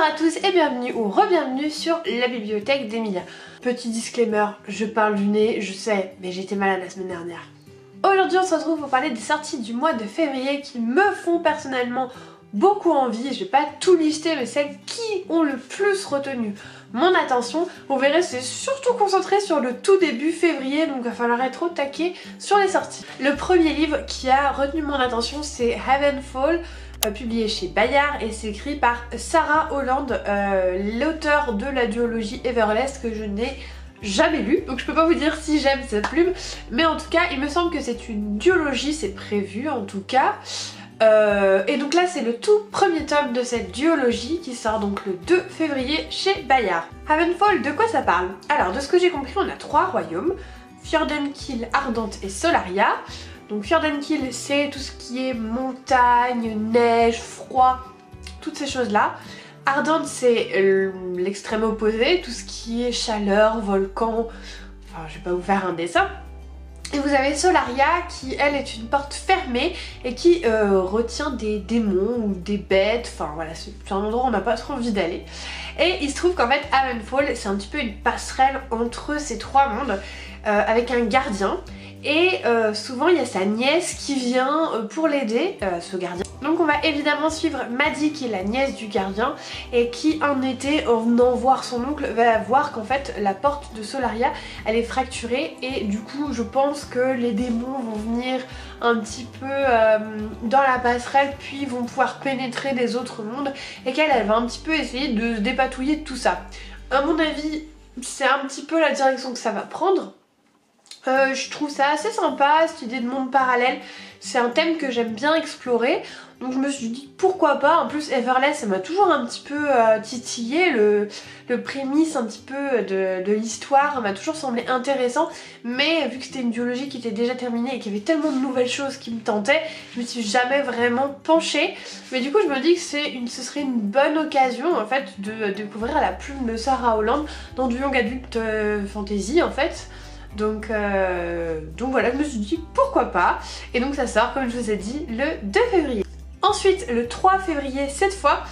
à tous et bienvenue ou re-bienvenue sur la bibliothèque d'Emilia. Petit disclaimer, je parle du nez, je sais, mais j'étais malade la semaine dernière. Aujourd'hui on se retrouve pour parler des sorties du mois de février qui me font personnellement beaucoup envie. Je vais pas tout lister, mais celles qui ont le plus retenu mon attention. Vous verrez, c'est surtout concentré sur le tout début février, donc il va falloir être au taquet sur les sorties. Le premier livre qui a retenu mon attention, c'est Heavenfall, publié chez Bayard, et c'est écrit par Sarah Holland, l'auteur de la duologie Everlast que je n'ai jamais lu, donc je peux pas vous dire si j'aime cette plume, mais en tout cas il me semble que c'est une duologie, c'est prévu en tout cas. Et donc là c'est le tout premier tome de cette duologie qui sort donc le 2 février chez Bayard. Heavenfall, de quoi ça parle? Alors de ce que j'ai compris, on a 3 royaumes, Fjordenkill, Ardente et Solaria. Donc Fjordenkill, c'est tout ce qui est montagne, neige, froid, toutes ces choses là. Ardente, c'est l'extrême opposé, tout ce qui est chaleur, volcan, enfin je vais pas vous faire un dessin. Et vous avez Solaria qui elle est une porte fermée et qui retient des démons ou des bêtes, enfin voilà, c'est un endroit où on n'a pas trop envie d'aller. Et il se trouve qu'en fait Heavenfall c'est un petit peu une passerelle entre ces 3 mondes avec un gardien. Et souvent il y a sa nièce qui vient pour l'aider, ce gardien. Donc on va évidemment suivre Maddie qui est la nièce du gardien et qui un été en venant voir son oncle va voir qu'en fait la porte de Solaria elle est fracturée et du coup je pense que les démons vont venir un petit peu dans la passerelle puis vont pouvoir pénétrer des autres mondes et qu'elle va un petit peu essayer de se dépatouiller de tout ça. À mon avis c'est un petit peu la direction que ça va prendre. Je trouve ça assez sympa cette idée de monde parallèle, c'est un thème que j'aime bien explorer, donc je me suis dit pourquoi pas. En plus Everlast ça m'a toujours un petit peu titillé, le prémisse un petit peu de l'histoire m'a toujours semblé intéressant, mais vu que c'était une duologie qui était déjà terminée et qu'il y avait tellement de nouvelles choses qui me tentaient, je me suis jamais vraiment penchée, mais du coup je me dis que ce serait une bonne occasion en fait de découvrir la plume de Sarah Holland dans du young adult fantasy en fait. Donc voilà, je me suis dit pourquoi pas, et donc ça sort comme je vous ai dit le 2 février. Ensuite le 3 février cette fois,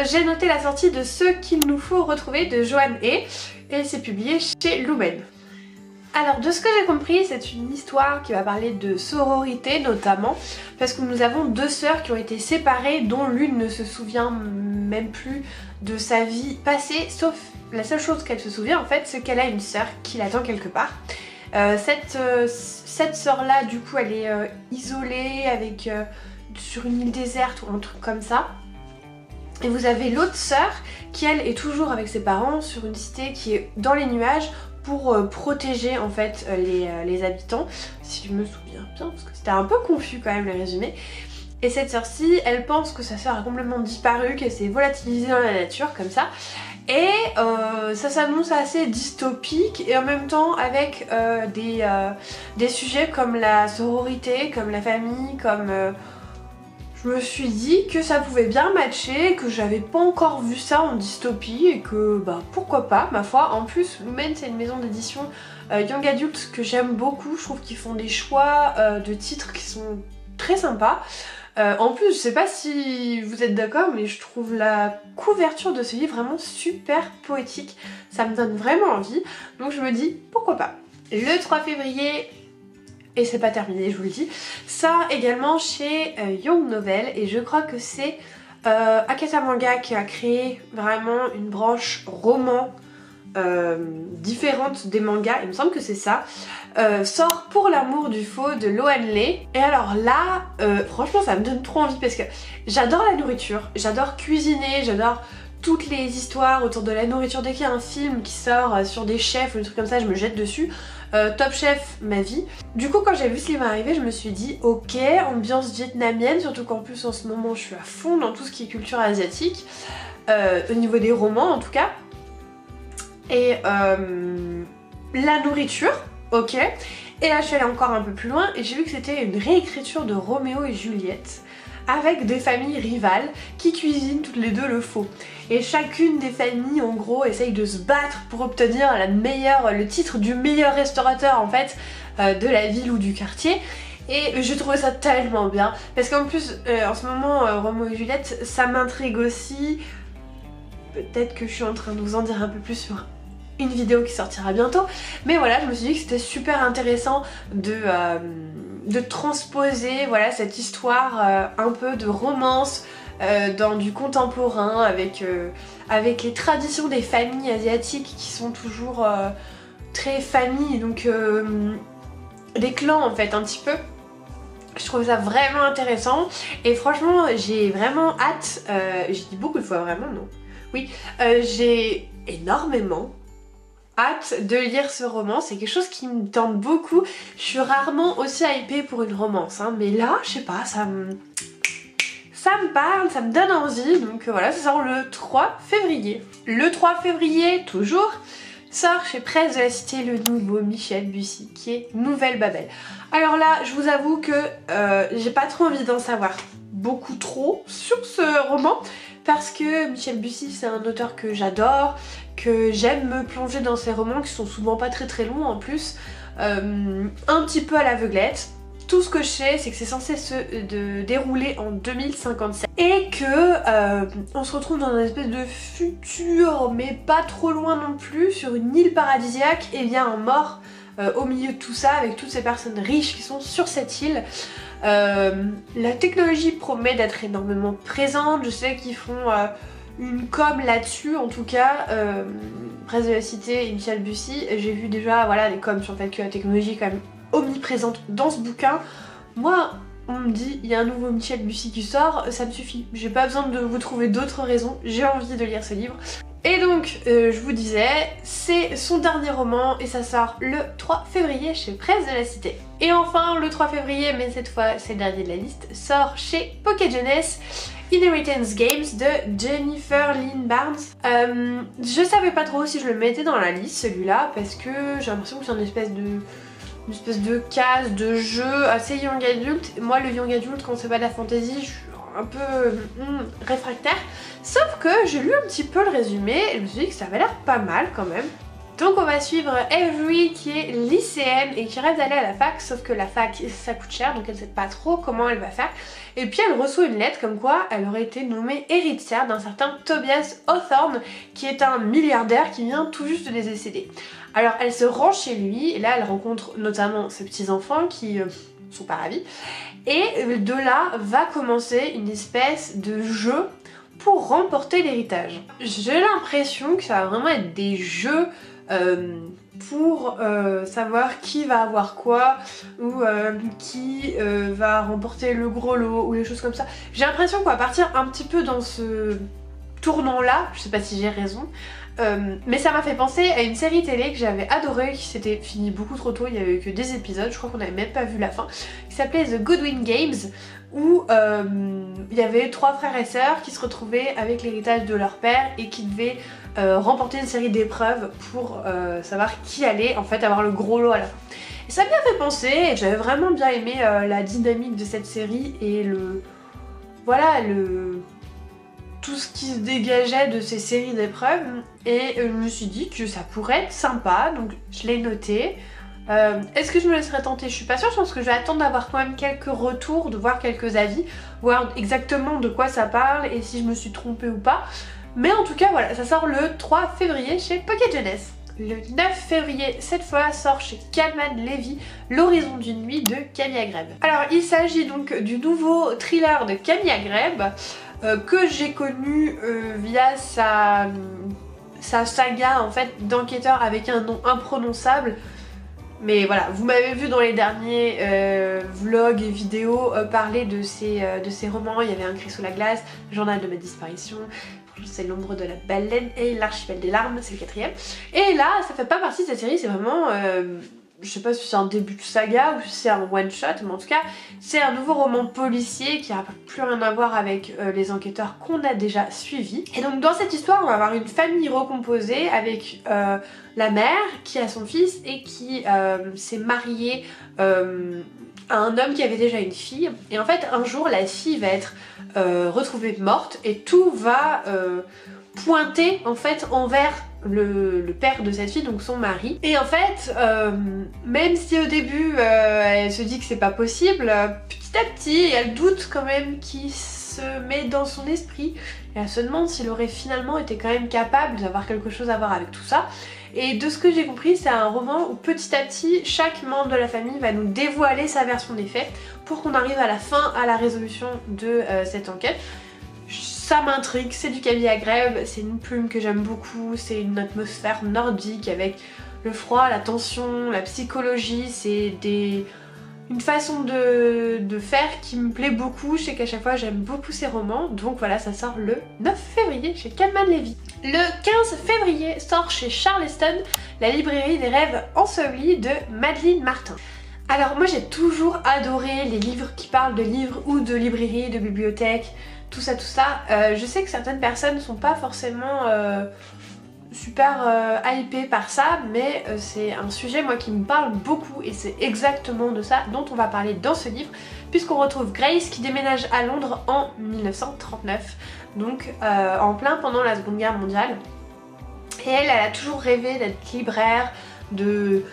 j'ai noté la sortie de Ce qu'il nous faut retrouver de Joanne et c'est publié chez Lumen. Alors de ce que j'ai compris c'est une histoire qui va parler de sororité notamment, parce que nous avons 2 sœurs qui ont été séparées dont l'une ne se souvient même plus de sa vie passée, sauf la seule chose qu'elle se souvient en fait c'est qu'elle a une sœur qui l'attend quelque part. Cette sœur là du coup elle est isolée avec sur une île déserte ou un truc comme ça. Et vous avez l'autre sœur qui elle est toujours avec ses parents sur une cité qui est dans les nuages pour protéger en fait les habitants, si je me souviens bien, parce que c'était un peu confus quand même le résumé. Et cette sœur-ci, elle pense que sa sœur a complètement disparu, qu'elle s'est volatilisée dans la nature comme ça. Et ça s'annonce assez dystopique et en même temps avec des sujets comme la sororité, comme la famille, comme... Je me suis dit que ça pouvait bien matcher, que j'avais pas encore vu ça en dystopie et que bah pourquoi pas ma foi. En plus Lumen c'est une maison d'édition young adult que j'aime beaucoup, je trouve qu'ils font des choix de titres qui sont très sympas. En plus je sais pas si vous êtes d'accord mais je trouve la couverture de ce livre vraiment super poétique, ça me donne vraiment envie, donc je me dis pourquoi pas. Le 3 février, et c'est pas terminé je vous le dis, sort également chez Young Novel et je crois que c'est Akata Manga qui a créé vraiment une branche roman différente des mangas, il me semble que c'est ça. Sort Pour l'amour du faux de Loan Lee. Et alors là, franchement ça me donne trop envie parce que j'adore la nourriture, j'adore cuisiner, j'adore toutes les histoires autour de la nourriture. Dès qu'il y a un film qui sort sur des chefs ou des trucs comme ça, je me jette dessus. Top Chef, ma vie. Du coup quand j'ai vu ce livre arriver je me suis dit ok, ambiance vietnamienne, surtout qu'en plus en ce moment je suis à fond dans tout ce qui est culture asiatique, au niveau des romans en tout cas. Et la nourriture, ok. Et là je suis allée encore un peu plus loin et j'ai vu que c'était une réécriture de Roméo et Juliette avec des familles rivales qui cuisinent toutes les deux le faux. Et chacune des familles en gros essaye de se battre pour obtenir le titre du meilleur restaurateur en fait de la ville ou du quartier. Et je trouvais ça tellement bien parce qu'en plus en ce moment Roméo et Juliette ça m'intrigue aussi peut-être que je suis en train de vous en dire un peu plus sur une vidéo qui sortira bientôt, mais voilà, je me suis dit que c'était super intéressant de transposer voilà, cette histoire un peu de romance dans du contemporain avec les traditions des familles asiatiques qui sont toujours très familles, donc des clans en fait un petit peu. Je trouve ça vraiment intéressant et franchement j'ai vraiment hâte, j'ai dit beaucoup de fois vraiment non, oui, j'ai énormément hâte de lire ce roman, c'est quelque chose qui me tente beaucoup. Je suis rarement aussi hypée pour une romance, hein, mais là, je sais pas, ça me parle, ça me donne envie, donc voilà, ça sort le 3 février. Le 3 février, toujours, sort chez Presse de la Cité le nouveau Michel Bussy, qui est Nouvelle Babel. Alors là, je vous avoue que j'ai pas trop envie d'en savoir beaucoup trop sur ce roman, parce que Michel Bussy c'est un auteur que j'adore, que j'aime me plonger dans ses romans qui sont souvent pas très longs en plus, un petit peu à l'aveuglette. Tout ce que je sais c'est que c'est censé se dérouler en 2057 et que on se retrouve dans une espèce de futur mais pas trop loin non plus, sur une île paradisiaque, et il y a un mort au milieu de tout ça avec toutes ces personnes riches qui sont sur cette île. La technologie promet d'être énormément présente, je sais qu'ils font une com là-dessus, en tout cas Presse de la Cité et Michel Bussy, j'ai vu déjà voilà, des coms sur le fait que la technologie est quand même omniprésente dans ce bouquin. Moi on me dit il y a un nouveau Michel Bussy qui sort, ça me suffit, j'ai pas besoin de vous trouver d'autres raisons, j'ai envie de lire ce livre. Et donc, je vous disais, c'est son dernier roman et ça sort le 3 février chez Presse de la Cité. Et enfin, le 3 février, mais cette fois c'est le dernier de la liste, sort chez Pocket Jeunesse Inheritance Games de Jennifer Lynn Barnes. Je savais pas trop si je le mettais dans la liste celui-là parce que j'ai l'impression que c'est une espèce de case de jeu assez young adulte. Moi le young adulte quand c'est pas de la fantasy, je suis un peu réfractaire. Sauf que j'ai lu un petit peu le résumé et je me suis dit que ça avait l'air pas mal quand même. Donc on va suivre Avery qui est lycéenne et qui rêve d'aller à la fac, sauf que la fac ça coûte cher donc elle sait pas trop comment elle va faire. Et puis elle reçoit une lettre comme quoi elle aurait été nommée héritière d'un certain Tobias Hawthorne qui est un milliardaire qui vient tout juste de décéder. Alors elle se rend chez lui et là elle rencontre notamment ses petits enfants qui sont pas ravis. Et de là va commencer une espèce de jeu pour remporter l'héritage. J'ai l'impression que ça va vraiment être des jeux pour savoir qui va avoir quoi ou qui va remporter le gros lot ou les choses comme ça. J'ai l'impression qu'on va partir un petit peu dans ce tournant là, je sais pas si j'ai raison. Mais ça m'a fait penser à une série télé que j'avais adorée, qui s'était finie beaucoup trop tôt, il n'y avait que des épisodes, je crois qu'on n'avait même pas vu la fin, qui s'appelait The Goodwin Games, où il y avait 3 frères et sœurs qui se retrouvaient avec l'héritage de leur père et qui devaient remporter une série d'épreuves pour savoir qui allait en fait avoir le gros lot à la fin. Et ça m'a fait penser, et j'avais vraiment bien aimé la dynamique de cette série et tout ce qui se dégageait de ces séries d'épreuves, et je me suis dit que ça pourrait être sympa, donc je l'ai noté. Est-ce que je me laisserai tenter? Je suis pas sûre, je pense que je vais attendre d'avoir quand même quelques retours, de voir quelques avis, voir exactement de quoi ça parle et si je me suis trompée ou pas. Mais en tout cas voilà, ça sort le 3 février chez Pocket Jeunesse. Le 9 février, cette fois, sort chez Calman Levy, L'Horizon d'une nuit de Camille Agrèbe. Alors il s'agit donc du nouveau thriller de Camille Agrèbe, que j'ai connu via sa saga en fait d'enquêteur avec un nom imprononçable. Mais voilà, vous m'avez vu dans les derniers vlogs et vidéos parler de ces romans. Il y avait Un cri sous la glace, Journal de ma disparition, c'est L'ombre de la baleine et L'archipel des larmes, c'est le 4e. Et là, ça fait pas partie de cette série, c'est vraiment... je sais pas si c'est un début de saga ou si c'est un one shot, mais en tout cas c'est un nouveau roman policier qui a plus rien à voir avec les enquêteurs qu'on a déjà suivis. Et donc dans cette histoire on va avoir une famille recomposée avec la mère qui a son fils et qui s'est mariée à un homme qui avait déjà une fille. Et en fait un jour la fille va être retrouvée morte et tout va pointer en fait envers le père de cette fille, donc son mari. Et en fait, même si au début elle se dit que c'est pas possible, petit à petit elle doute quand même qu'il se met dans son esprit et elle se demande s'il aurait finalement été quand même capable d'avoir quelque chose à voir avec tout ça. Et de ce que j'ai compris, c'est un roman où petit à petit, chaque membre de la famille va nous dévoiler sa version des faits pour qu'on arrive à la fin à la résolution de cette enquête. Ça m'intrigue, c'est du Camille Agrève, c'est une plume que j'aime beaucoup, c'est une atmosphère nordique avec le froid, la tension, la psychologie, c'est une façon de faire qui me plaît beaucoup. Je sais qu'à chaque fois j'aime beaucoup ces romans, donc voilà, ça sort le 9 février chez Calman Levy. Le 15 février sort chez Charleston La librairie des rêves ensevelis de Madeleine Martin. Alors moi j'ai toujours adoré les livres qui parlent de livres ou de librairie, de bibliothèque, tout ça. Je sais que certaines personnes ne sont pas forcément super hypées par ça, mais c'est un sujet moi qui me parle beaucoup et c'est exactement de ça dont on va parler dans ce livre, puisqu'on retrouve Grace qui déménage à Londres en 1939, donc en plein pendant la Seconde Guerre mondiale. Et elle a toujours rêvé d'être libraire, de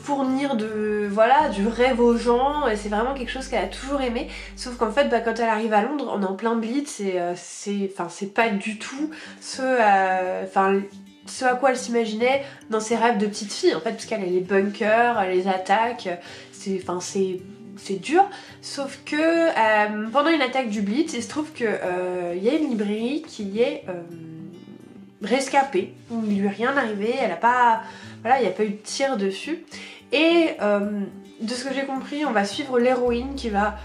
fournir du rêve aux gens, et c'est vraiment quelque chose qu'elle a toujours aimé, sauf qu'en fait quand elle arrive à Londres, on est en plein blitz et c'est pas du tout ce à quoi elle s'imaginait dans ses rêves de petite fille en fait, parce qu'elle a les bunkers, les attaques, c'est dur, sauf que pendant une attaque du blitz, il se trouve que y a une librairie qui est rescapée, où il lui est rien arrivé, elle a pas... Voilà, il n'y a pas eu de tir dessus. Et de ce que j'ai compris, on va suivre l'héroïne qui va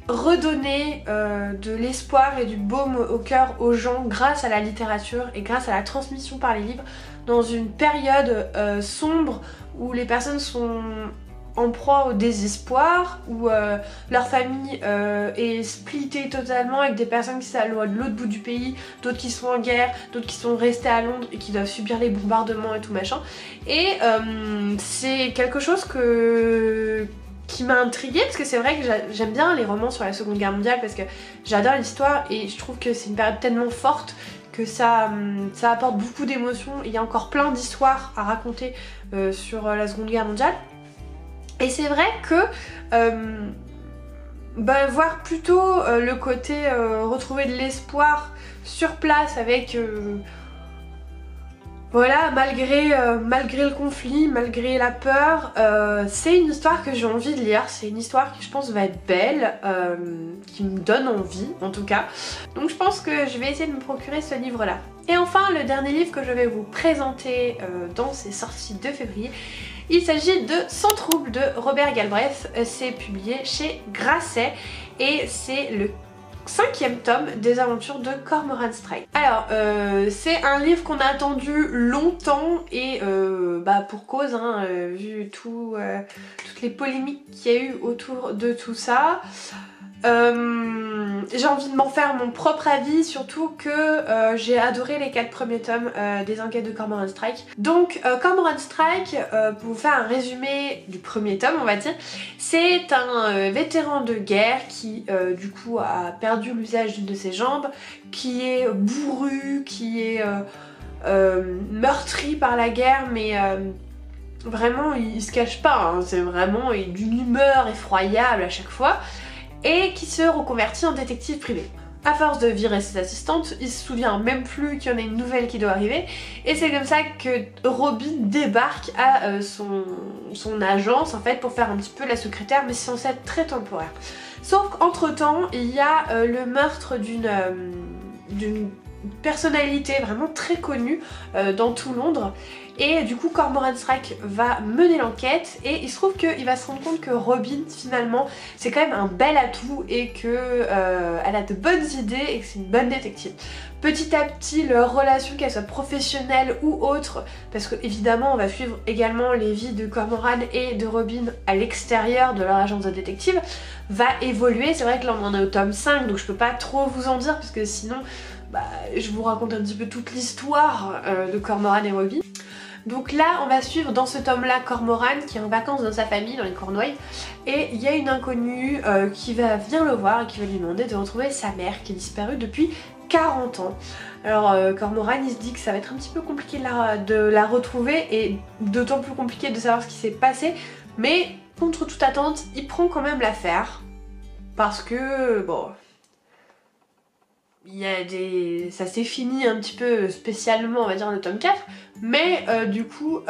redonner de l'espoir et du baume au cœur aux gens grâce à la littérature et grâce à la transmission par les livres dans une période sombre où les personnes sont en proie au désespoir, où leur famille est splittée totalement avec des personnes qui sont à l'autre bout du pays, d'autres qui sont en guerre, d'autres qui sont restées à Londres et qui doivent subir les bombardements et tout machin. Et c'est quelque chose qui m'a intriguée, parce que c'est vrai que j'aime bien les romans sur la Seconde Guerre mondiale parce que j'adore l'histoire et je trouve que c'est une période tellement forte que ça apporte beaucoup d'émotions. Il y a encore plein d'histoires à raconter sur la Seconde Guerre mondiale. Et c'est vrai que voir plutôt le côté retrouver de l'espoir sur place avec voilà, malgré le conflit, malgré la peur, c'est une histoire que j'ai envie de lire, c'est une histoire qui je pense va être belle, qui me donne envie en tout cas. Donc je pense que je vais essayer de me procurer ce livre là. Et enfin le dernier livre que je vais vous présenter dans ces sorties de février, il s'agit de Sans trouble de Robert Galbraith, c'est publié chez Grasset et c'est le 5e tome des aventures de Cormoran Strike. Alors c'est un livre qu'on a attendu longtemps et pour cause, hein, vu toutes les polémiques qu'il y a eu autour de tout ça. J'ai envie de m'en faire mon propre avis, surtout que j'ai adoré les 4 premiers tomes des enquêtes de Cormoran Strike. Donc Cormoran Strike, pour vous faire un résumé du premier tome on va dire, c'est un vétéran de guerre qui du coup a perdu l'usage d'une de ses jambes, qui est bourru, qui est meurtri par la guerre, mais vraiment il se cache pas, hein, c'est vraiment d'une humeur effroyable à chaque fois, et qui se reconvertit en détective privé. À force de virer ses assistantes, il se souvient même plus qu'il y en a une nouvelle qui doit arriver, et c'est comme ça que Robin débarque à son agence en fait pour faire un petit peu la secrétaire, mais c'est censé être très temporaire. Sauf qu'entre temps, il y a le meurtre d'une personnalité vraiment très connue dans tout Londres, et du coup Cormoran Strike va mener l'enquête et il se trouve qu'il va se rendre compte que Robin finalement c'est quand même un bel atout et que elle a de bonnes idées et que c'est une bonne détective. Petit à petit leur relation, qu'elle soit professionnelle ou autre, parce que évidemment on va suivre également les vies de Cormoran et de Robin à l'extérieur de leur agence de détective, va évoluer. C'est vrai que là on en est au tome 5 donc je peux pas trop vous en dire parce que sinon je vous raconte un petit peu toute l'histoire de Cormoran et Robin. Donc là on va suivre dans ce tome là Cormoran qui est en vacances dans sa famille dans les Cornouailles, et il y a une inconnue qui vient le voir et qui va lui demander de retrouver sa mère qui est disparue depuis 40 ans. Alors Cormoran il se dit que ça va être un petit peu compliqué de la retrouver et d'autant plus compliqué de savoir ce qui s'est passé, mais contre toute attente il prend quand même l'affaire parce que bon, ça s'est fini un petit peu spécialement, on va dire, le tome 4, mais du coup,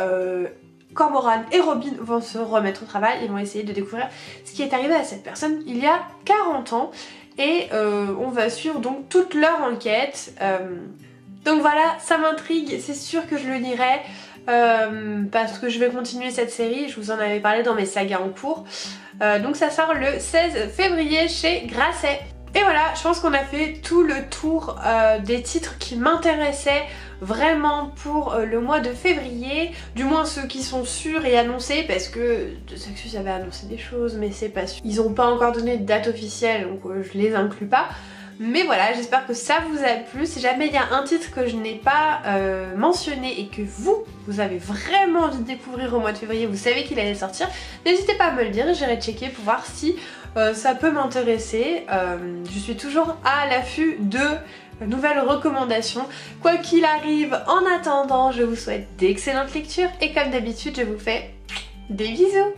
Cormoran et Robin vont se remettre au travail et vont essayer de découvrir ce qui est arrivé à cette personne il y a 40 ans, et on va suivre donc toute leur enquête. Donc voilà, ça m'intrigue, c'est sûr que je le lirai. Parce que je vais continuer cette série, je vous en avais parlé dans mes sagas en cours. Donc ça sort le 16 février chez Grasset. Et voilà, je pense qu'on a fait tout le tour des titres qui m'intéressaient vraiment pour le mois de février, du moins ceux qui sont sûrs et annoncés, parce que De Saxus avait annoncé des choses mais c'est pas sûr. Ils n'ont pas encore donné de date officielle, donc je les inclus pas. Mais voilà, j'espère que ça vous a plu. Si jamais il y a un titre que je n'ai pas mentionné et que vous avez vraiment envie de découvrir au mois de février, vous savez qu'il allait sortir, n'hésitez pas à me le dire et j'irai checker pour voir si ça peut m'intéresser. Je suis toujours à l'affût de nouvelles recommandations. Quoi qu'il arrive, en attendant, je vous souhaite d'excellentes lectures et comme d'habitude, je vous fais des bisous.